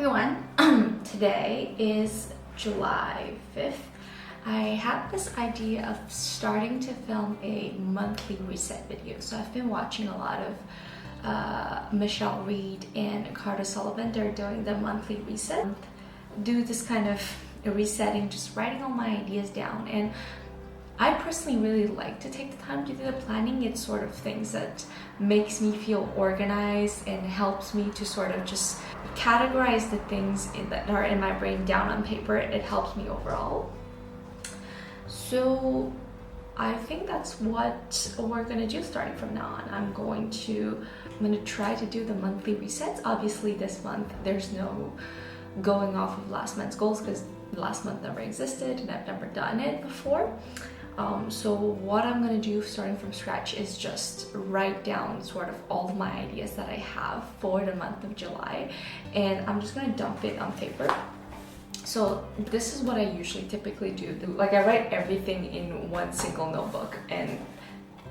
everyone. Today is July 5th. I had this idea of starting to film a monthly reset video. So I've been watching a lot of Michelle Reed and Carter Sullivan. They're doing the monthly reset. Do this kind of resetting, just writing all my ideas down. And I personally really like to take the time to do the planning. It's sort of things that makes me feel organized and helps me to sort of just categorize the things that are in my brain down on paper. It helps me overall. So I think that's what we're gonna do starting from now on. I'm gonna try to do the monthly resets. Obviously this month there's no going off of last month's goals because last month never existed and I've never done it before. So what I'm gonna do starting from scratch is just write down sort of all of my ideas that I have for the month of July, and I'm just gonna dump it on paper. So this is what I usually typically do. Like, I write everything in one single notebook, and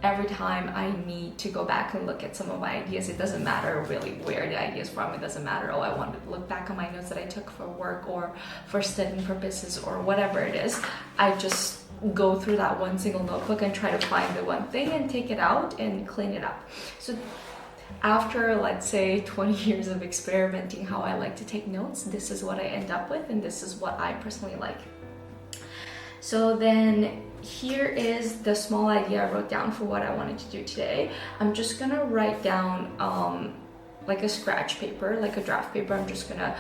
every time I need to go back and look at some of my ideas, it doesn't matter really where the idea is from. It doesn't matter, oh, I want to look back on my notes that I took for work or for studying purposes or whatever it is. I just go through that one single notebook and try to find the one thing and take it out and clean it up. So after, let's say, 20 years of experimenting how I like to take notes, this is what I end up with, and this is what I personally like. So then here is the small idea I wrote down for what I wanted to do today. I'm just gonna write down like a scratch paper, like a draft paper. I'm just gonna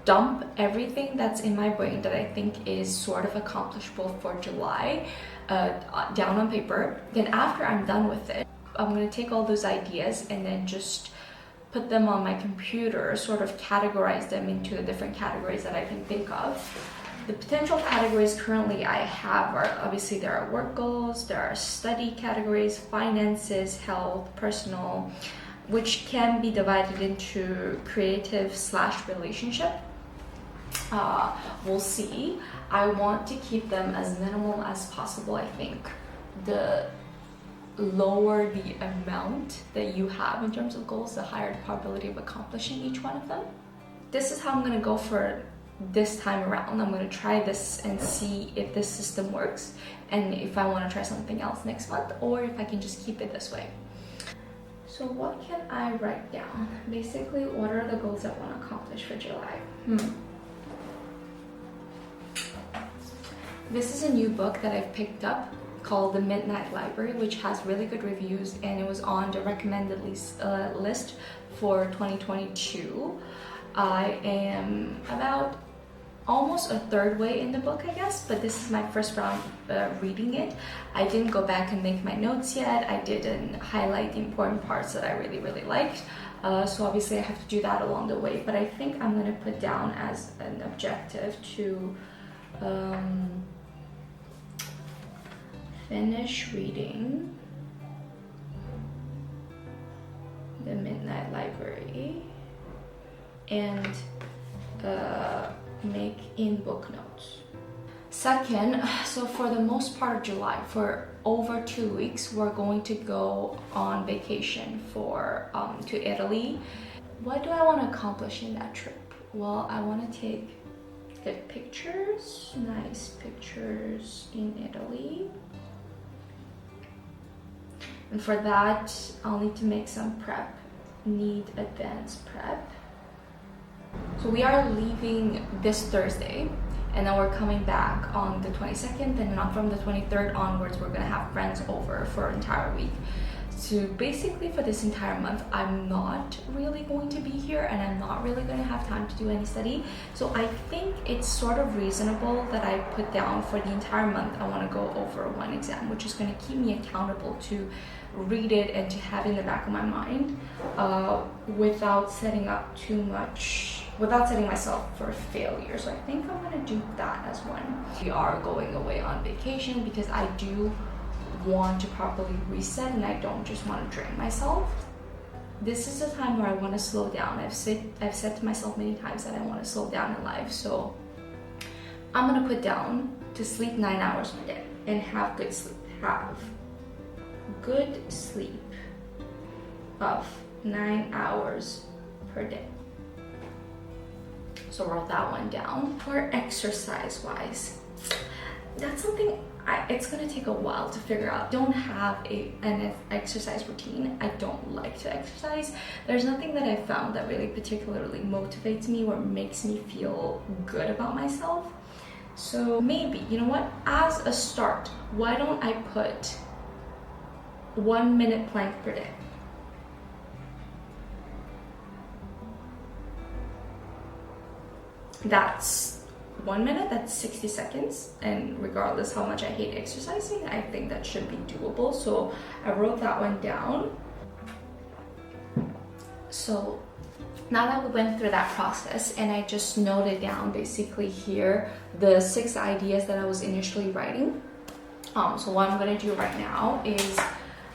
dump everything that's in my brain that I think is sort of accomplishable for July down on paper. Then after I'm done with it, I'm gonna take all those ideas and then just put them on my computer, sort of categorize them into the different categories that I can think of. The potential categories currently I have are, obviously there are work goals, there are study categories, finances, health, personal, which can be divided into creative/relationship. We'll see. I want to keep them as minimal as possible. I think the lower the amount that you have in terms of goals, the higher the probability of accomplishing each one of them. This is how I'm going to go for this time around. I'm going to try this and see if this system works, and if I want to try something else next month, or if I can just keep it this way. So what can I write down? Basically, what are the goals I want to accomplish for July? This is a new book that I've picked up called The Midnight Library, which has really good reviews, and it was on the recommended list for 2022. I am about almost a third way in the book, I guess, but this is my first round reading it. I didn't go back and make my notes yet. I didn't highlight the important parts that I really liked. So obviously I have to do that along the way, but I think I'm going to put down as an objective to finish reading The Midnight Library and make in-book notes. Second, so for the most part of July, for over 2 weeks, we're going to go on vacation to Italy. What do I want to accomplish in that trip? Well, I want to take good pictures, nice pictures in Italy. And for that, I'll need to make some prep, need advanced prep. So we are leaving this Thursday, and then we're coming back on the 22nd, and not from the 23rd onwards, we're gonna have friends over for an entire week. So basically for this entire month, I'm not really going to be here, and I'm not really gonna have time to do any study. So I think it's sort of reasonable that I put down for the entire month, I wanna go over one exam, which is gonna keep me accountable to read it and to have it in the back of my mind without setting myself for failure. So I think I'm gonna do that as one. We are going away on vacation because I do want to properly reset, and I don't just want to drain myself. This is a time where I want to slow down. I've said to myself many times that I want to slow down in life, so I'm gonna put down to sleep 9 hours per day and have good sleep. Have good sleep of 9 hours per day. So wrote that one down. For exercise wise, that's something it's gonna take a while to figure out. I don't have an exercise routine. I don't like to exercise. There's nothing that I found that really particularly motivates me or makes me feel good about myself. So maybe, you know what, as a start, why don't I put 1 minute plank per day? That's 1 minute, that's 60 seconds, and regardless how much I hate exercising, I think that should be doable. So I wrote that one down. So now that we went through that process and I just noted down basically here the 6 ideas that I was initially writing. So what I'm gonna do right now is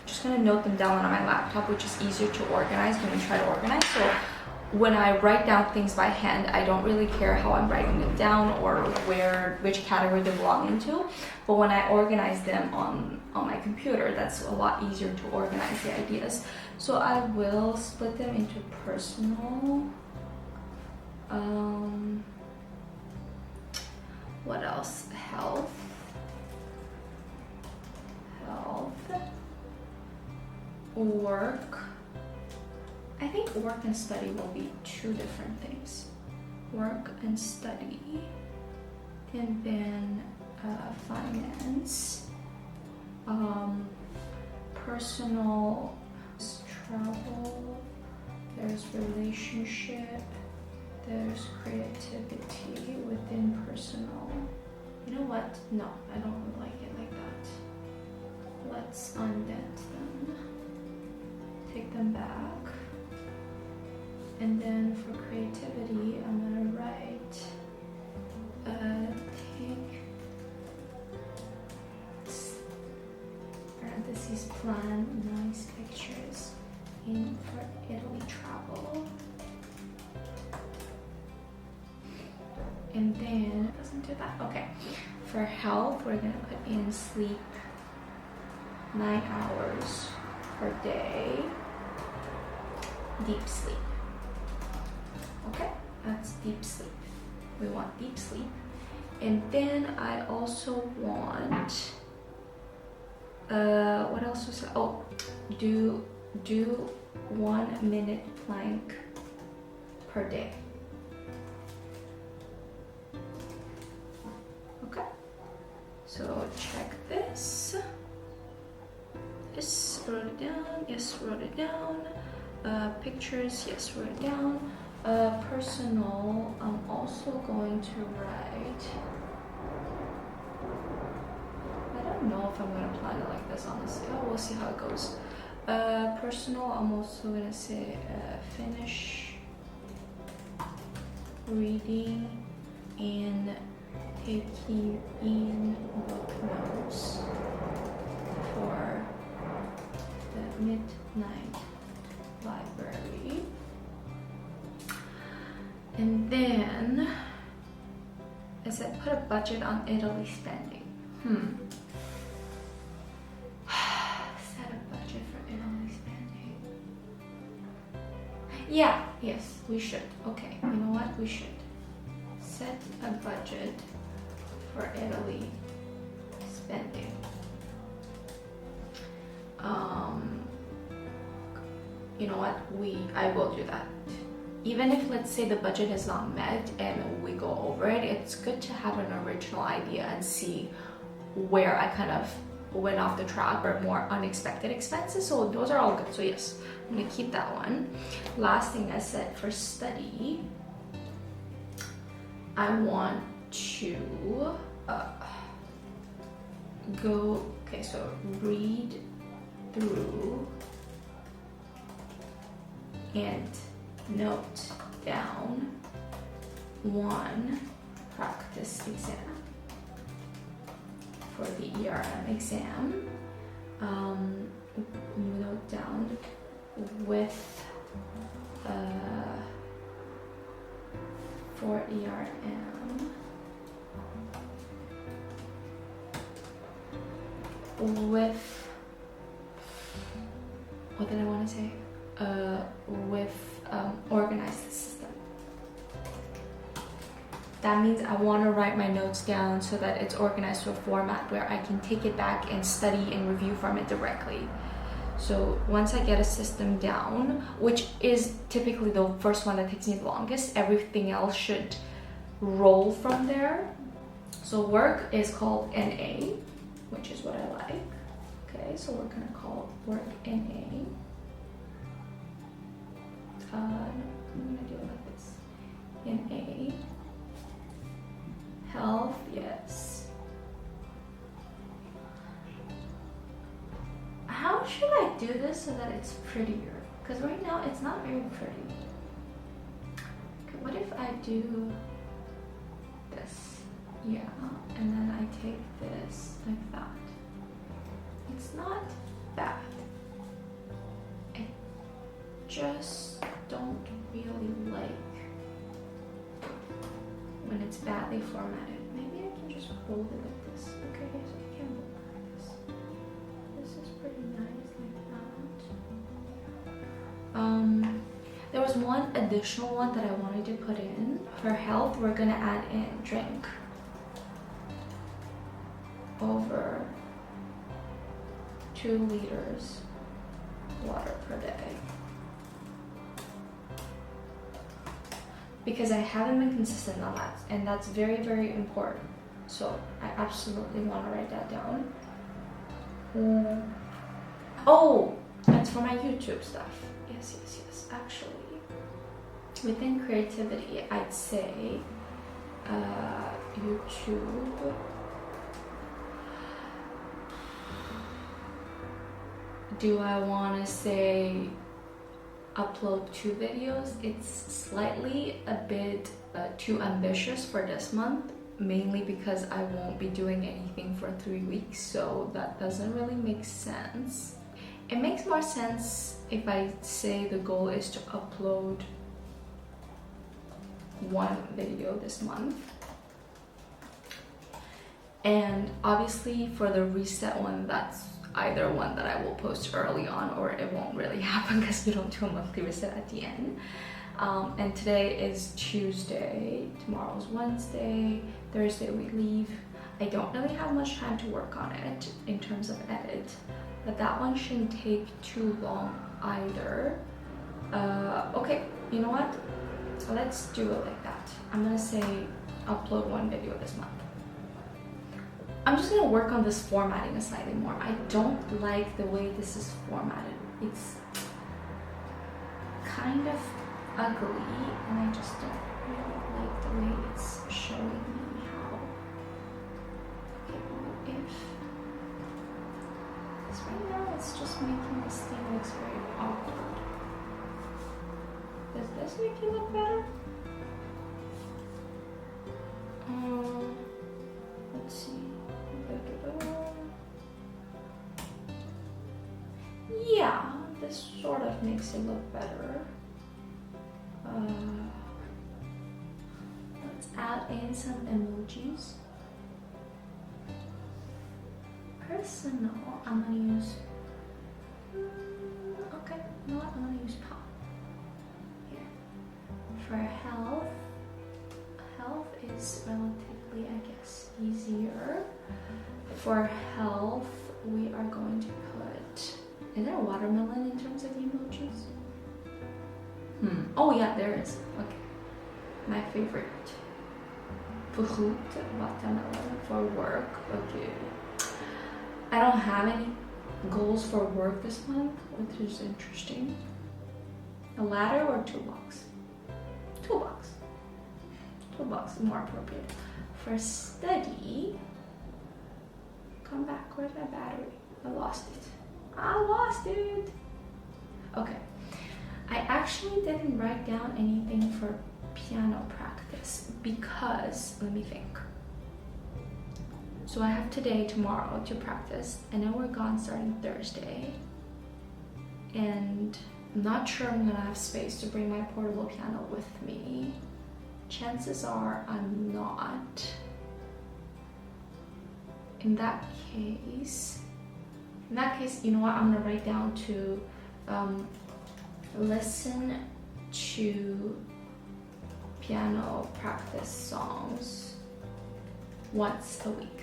just gonna note them down on my laptop, which is easier to organize when we try to organize. So when I write down things by hand, I don't really care how I'm writing them down or which category they belong into. But when I organize them on my computer, that's a lot easier to organize the ideas. So I will split them into personal. What else? Health. Work. I think work and study will be 2 different things. Work and study. And then finance. Personal, travel. There's relationship. There's creativity within personal. You know what? No, I don't like it like that. Let's undent them. Take them back. And then for creativity, I'm gonna write take parentheses plan nice pictures in for Italy travel. And then it doesn't do that. Okay. For health, we're gonna put in sleep 9 hours per day. Deep sleep. Okay, that's deep sleep. We want deep sleep. And then I also want, what else was it? Oh, do 1 minute plank per day. Okay, so check this. Yes, wrote it down. Yes, wrote it down. Pictures, yes, wrote it down. Personal, I'm also going to write, I don't know if I'm going to plan it like this, honestly. Oh, we'll see how it goes. Personal, I'm also going to say finish reading and taking in book notes for the midnight library. And then I said put a budget on Italy spending. Set a budget for Italy spending. Yeah, yes, we should. Okay, you know what? We should set a budget for Italy spending. You know what? I will do that. Even if, let's say, the budget is not met and we go over it, it's good to have an original idea and see where I kind of went off the track or more unexpected expenses. So those are all good. So yes, I'm gonna keep that one. Last thing I said for study, I want to so read through and note down 1 practice exam for the ERM exam. Note down with for ERM with, what did I want to say? With organize the system. That means I want to write my notes down so that it's organized to a format where I can take it back and study and review from it directly. So once I get a system down, which is typically the first one that takes me the longest, everything else should roll from there. So work is called NA, which is what I like. Okay, so we're gonna call work NA. I'm gonna do it like this. NA. Health, yes. How should I do this so that it's prettier? Because right now it's not very pretty. Okay, what if I do this? Yeah, and then I take this like that. It's not bad. I just don't really like when it's badly formatted. Maybe I can just hold it like this. Okay, so I can hold it like this. This is pretty nice like that. There was one additional one that I wanted to put in. For health, we're gonna add in drink over 2 liters water per day. Because I haven't been consistent on that, and that's very, very important. So I absolutely want to write that down. Oh, that's for my YouTube stuff. Yes. Actually, within creativity, I'd say YouTube. Do I want to say upload 2 videos? It's slightly a bit too ambitious for this month, mainly because I won't be doing anything for 3 weeks, so that doesn't really make sense. It makes more sense if I say the goal is to upload 1 video this month. And obviously for the reset one, that's either one that I will post early on, or it won't really happen because we don't do a monthly reset at the end. And today is Tuesday, tomorrow's Wednesday, Thursday we leave. I don't really have much time to work on it in terms of edit, but that one shouldn't take too long either. Okay, you know what? So let's do it like that. I'm gonna say upload 1 video this month. I'm just gonna work on this formatting slightly more. I don't like the way this is formatted. It's kind of ugly, and I just don't really like the way it's showing me how. Okay, what if? Because right now it's just making this thing look very awkward. Does this make it look better? Let's see. Yeah, this sort of makes it look better. Let's add in some emojis. Personal, I'm gonna use, okay, you know what, I'm gonna use palm. Here. For health is relatively, I guess, easier. For health, we are going to put, is there a watermelon in terms of emojis? Oh yeah, there is. Okay. My favorite. Fruit, watermelon for work. Okay. I don't have any goals for work this month, which is interesting. A ladder or toolbox? Toolbox. Toolbox is more appropriate. For study, come back. Where's my battery? I lost it. Okay. I actually didn't write down anything for piano practice because, let me think. So I have today, tomorrow to practice, and then we're gone starting Thursday. And I'm not sure I'm gonna have space to bring my portable piano with me. Chances are I'm not. In that case, you know what? I'm gonna write down to listen to piano practice songs once a week.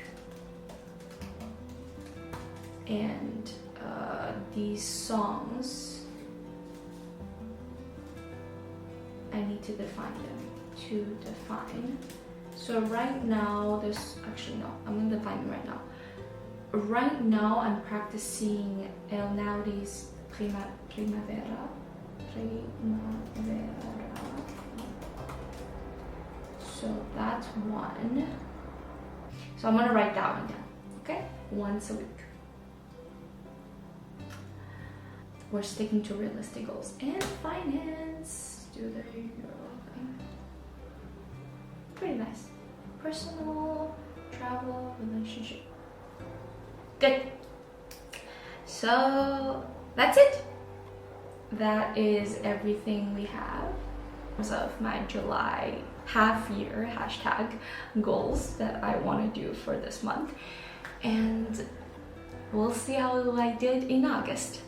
And these songs, I need to define them. To define. So right now, actually no, I'm gonna define them right now. Right now, I'm practicing El Naudi's Primavera. So that's one. So I'm gonna write that one down, okay? Once a week. We're sticking to realistic goals. And finance. Do the Euro thing. Pretty nice. Personal, travel, relationship. Good. So that's it. That is everything we have in terms of my July half-year hashtag goals that I want to do for this month. And we'll see how I did in August.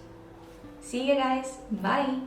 See you guys. Bye.